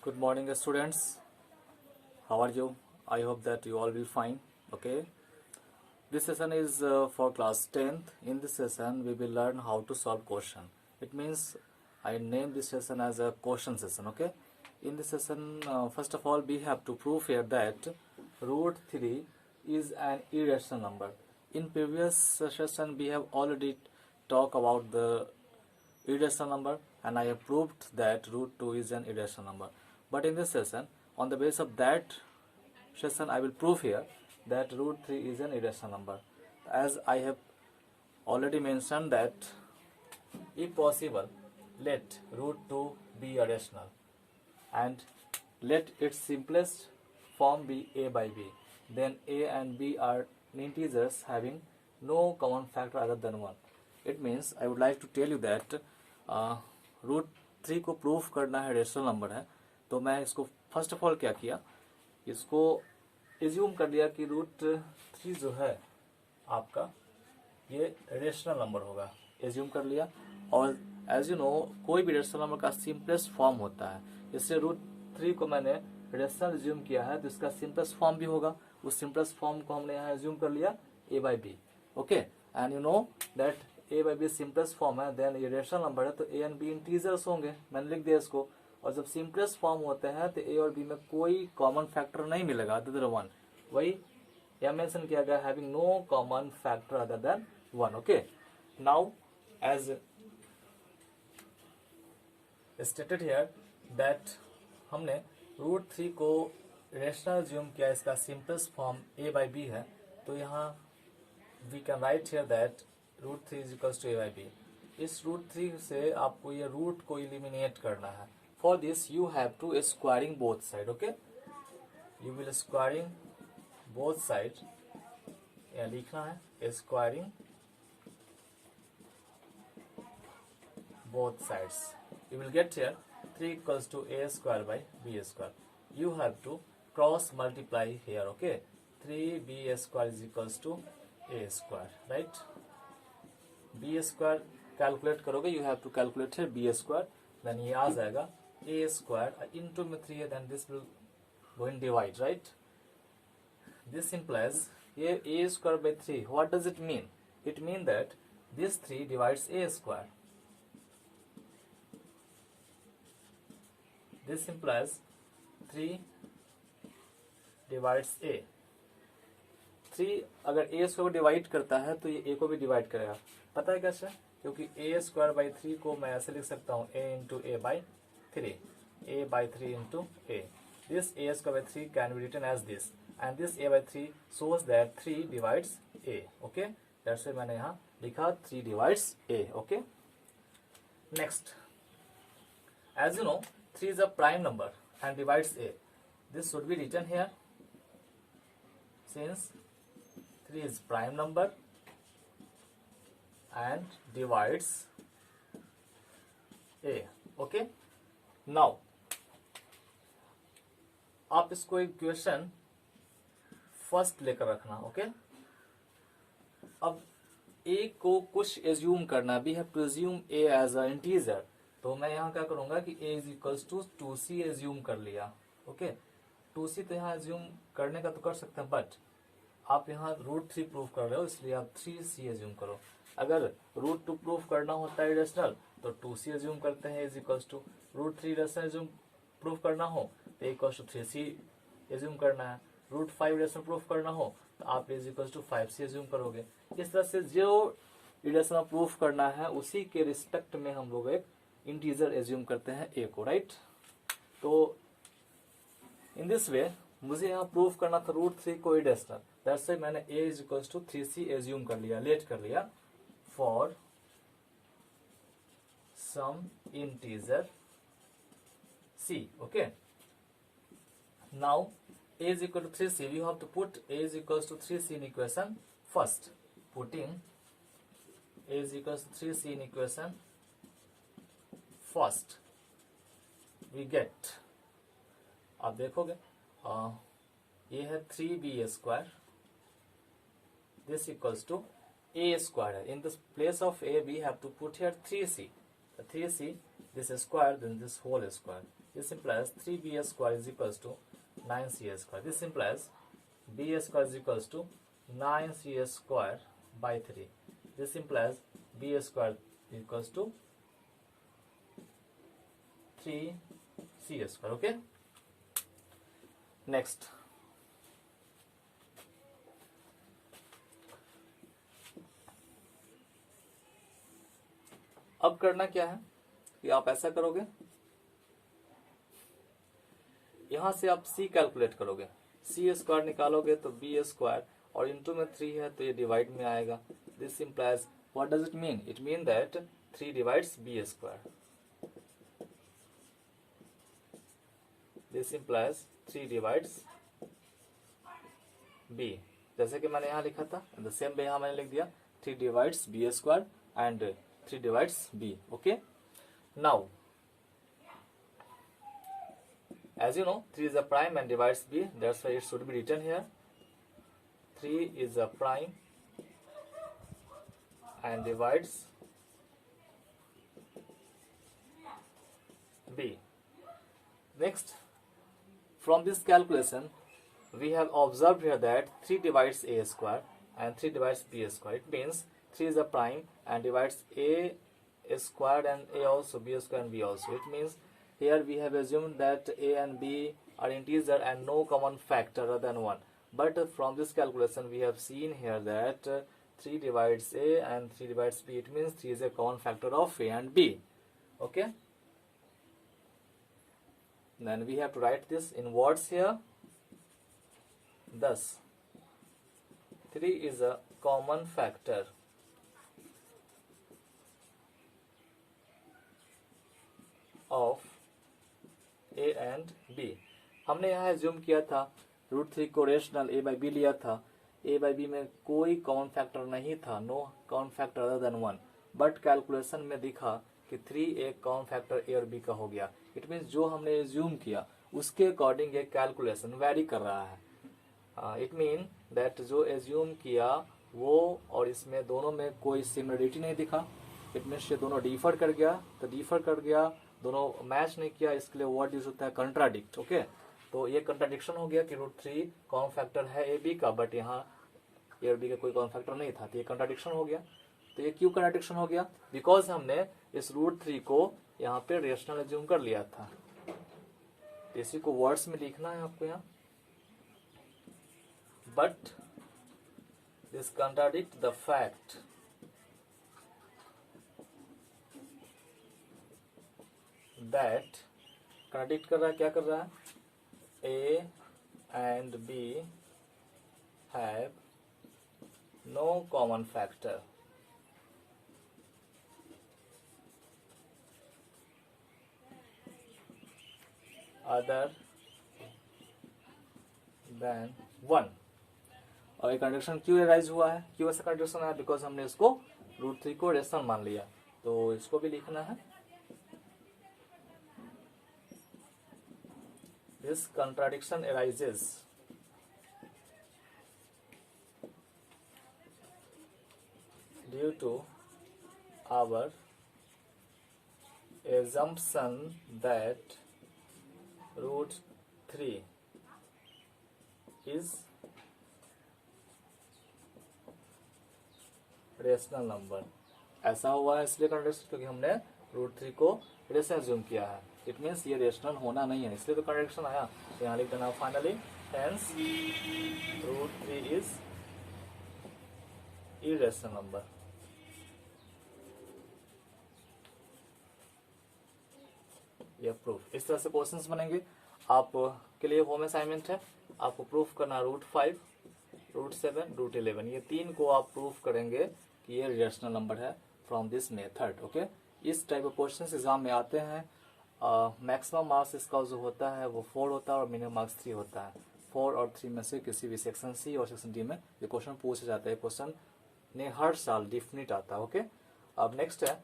Good morning, students. How are you? I hope that you all will fine. Okay. This session is for class 10th. In this session, we will learn how to solve question. It means I name this session as a question session. Okay. In this session, first of all, we have to prove here that root 3 is an irrational number. In previous session, we have already talked about the irrational number and I have proved that root 2 is an irrational number. But in this session, on the basis of that session, I will prove here that root 3 is an irrational number. As I have already mentioned that if possible, let root 2 be a rational and let its simplest form be a by b. Then a and b are integers having no common factor other than 1. It means I would like to tell you that root 3 को proof करना है rational number है, तो मैं इसको first of all क्या किया, इसको एज्यूम कर लिया कि रूट 3 जो है आपका ये रेशनल नंबर होगा, एज्यूम कर लिया. और एज यू नो कोई भी रेशनल नंबर का सिंपलेस्ट फॉर्म होता है, इससे रूट 3 को मैंने रेशनल एज्यूम किया है तो इसका सिंपलेस्ट फॉर्म भी होगा. उस सिंपलेस्ट फॉर्म को हमने यहाँ एज्यूम कर लिया a by B. Okay, and you know that a by B simplest form है, देन ये रेशनल नंबर है तो a एंड b इंटीजर्स होंगे, मैंने लिख दिया इसको. और जब सिंपलेस्ट फॉर्म होते हैं तो a और b में कोई कॉमन फैक्टर नहीं मिलेगा अदर देन 1. वही यह मेंशन किया गया, having no common factor other than 1. Okay, now as stated here that हमने रूट 3 को रेशनल एज्यूम किया, इसका simplest form a by b है, तो यहाँ we can write here that root 3 is equals to a by b. इस root 3 से आपको ये रूट को इलिमिनेट करना है. For this you have to squaring both side. Okay, you will squaring both side, यहाँ लिखना है squaring both sides. You will get here 3 equals to a square by b square. You have to cross multiply here. Okay, 3b square is equals to a square, right? b square calculate करोगे, you have to calculate here b square, then ये आ जाएगा a square into में 3 है, then this will go in divide, right? This implies ये a square by 3. What does it mean? It means that this 3 divides a square. This implies 3 divides a. 3 अगर a square को divide करता है तो ये a को भी divide करेगा. पता है कैसे? क्योंकि a स्क्वायर बाई 3 को मैं ऐसे लिख सकता हूँ a into a by 3, a by 3 into a. This a square by 3 can be written as this, and this a by 3 shows that 3 divides a. Okay, that's why मैंने यहाँ लिखा 3 divides a. Okay, next, as you know 3 is a prime number and divides a. This should be written here, since 3 is prime number and divides a. Okay, now आप इसको एक question first लेकर रखना. Okay, अब a को कुछ assume करना, we have to assume a as a integer. तो मैं यहाँ क्या करूंगा कि a is equals to 2c assume कर लिया. ओके, 2c तो यहाँ एज्यूम करने का तो कर सकते हैं, बट आप यहाँ रूट 3 प्रूफ कर रहे हो इसलिए आप 3c एज्यूम करो. अगर रूट 2 प्रूफ करना होता है रेशनल तो 2c एज्यूम करते हैं is equals to. Root 3 rational assume proof करना हो तो इक्वल्स टू 3c एज्यूम करना है. रूट 5 रेशनल प्रूफ करना हो तो आप is equals to 5c assume करोगे. इस तरह से जो रेशनल प्रूफ करना है उसी के रिस्पेक्ट में हम लोग एक इंटीजर एज्यूम करते हैं a को, राइट? तो इन दिस वे मुझे यहाँ प्रूफ करना था रूट 3 को इरेशनल, दैट्स व्हाई मैंने a is equals to 3c assume कर लिया, लेट कर लिया for some integer c. Okay, now a is equal to 3c, we have to put a is equals to 3c in equation first. Putting a is equals to 3c in equation first we get, आप देखोगे ये है 3b square, this equals to a square है. In this place of a we have to put here 3c. 3c, this square, then this whole square. This implies 3b square is equals to 9c square. This implies b square is equals to 9c square by 3. This implies b square equals to 3c square. Okay. Next. अब करना क्या है कि आप ऐसा करोगे, यहां से आप c कैलकुलेट करोगे, c स्क्वायर निकालोगे तो b स्क्वायर और इंटू में 3 है तो ये डिवाइड में आएगा. This implies what does it mean? It mean that 3 divides b square. This implies 3 divides b. जैसे कि मैंने यहाँ लिखा था, द सेम वे यहाँ मैंने लिख दिया 3 divides b square and 3 divides b. Okay. Now, as you know, 3 is a prime and divides b. That's why it should be written here. 3 is a prime and divides b. Next, from this calculation, we have observed here that 3 divides a square and 3 divides b square. It means 3 is a prime and divides a squared and a also, b square and b also. It means here we have assumed that a and b are integer and no common factor other than 1. But from this calculation we have seen here that 3 divides a and 3 divides b. It means 3 is a common factor of a and b. Okay. Then we have to write this in words here. Thus, 3 is a common factor of a and b. हमने यहाँ assume किया था √3 को rational a by b लिया था. a by b में कोई common factor नहीं था, no common factor other than 1. But calculation में दिखा कि 3 एक कॉमन फैक्टर a और b का हो गया. इट मीन्स जो हमने एज्यूम किया उसके अकॉर्डिंग एक कैलकुलेशन वेरी कर रहा है. इट मीन दैट जो एज्यूम किया वो और इसमें दोनों में कोई सिमिलरिटी नहीं दिखा. इट मीन्स ये दोनों डिफर कर गया, तो डिफर कर गया, दोनों मैच नहीं किया, इसके लिए वर्ड यूज होता है कंट्राडिक्ट. ओके. तो ये कंट्राडिक्शन हो गया कि √3 कॉमन फैक्टर है ए बी का, बट यहाँ ए और बी का कोई कॉमन फैक्टर नहीं था, तो ये कंट्राडिक्शन हो गया. तो ये क्यों कंट्राडिक्शन हो गया? बिकॉज हमने इस √3 को यहाँ पे रेशनल एज्यूम कर लिया था. इसी को वर्ड्स में लिखना है आपको यहाँ. But this contradict the fact that, contradict कर रहा है, क्या कर रहा है? A and B have no common factor other than 1. और ये कंडीशन क्यों एराइज हुआ है, क्यों ऐसा कंडीशन है? बिकॉज हमने इसको √3 को रेशनल मान लिया. तो इसको भी लिखना है. This contradiction arises due to our assumption that √3 is rational number. ऐसा हुआ है इसलिए कंट्राडिक्शन क्योंकि हमने √3 को रेशनल एज्यूम किया है. इट मीन्स ये रेशनल होना नहीं है, इसलिए तो कंट्राडिक्शन आया. तो यहाँ लिख देना finally, hence √3 is irrational number. ये प्रूफ. इस तरह से क्वेश्चंस बनेंगे. आप के लिए होम असाइनमेंट है, आपको प्रूफ करना √5, √7, √11, ये 3 को आप प्रूफ करेंगे कि ये रेशनल नंबर है फ्रॉम दिस मेथड. ओके. इस टाइप ऑफ क्वेश्चंस एग्जाम में आते हैं. मैक्सिमम मार्क्स इसका जो होता है वो 4 होता है और मिनिमम मार्क्स 3 होता है. 4 और 3 में से किसी भी सेक्शन सी और सेक्शन डी में ये क्वेश्चन पूछा जाता है. क्वेश्चन ने हर साल डिफिनिट आता है. ओके. अब नेक्स्ट है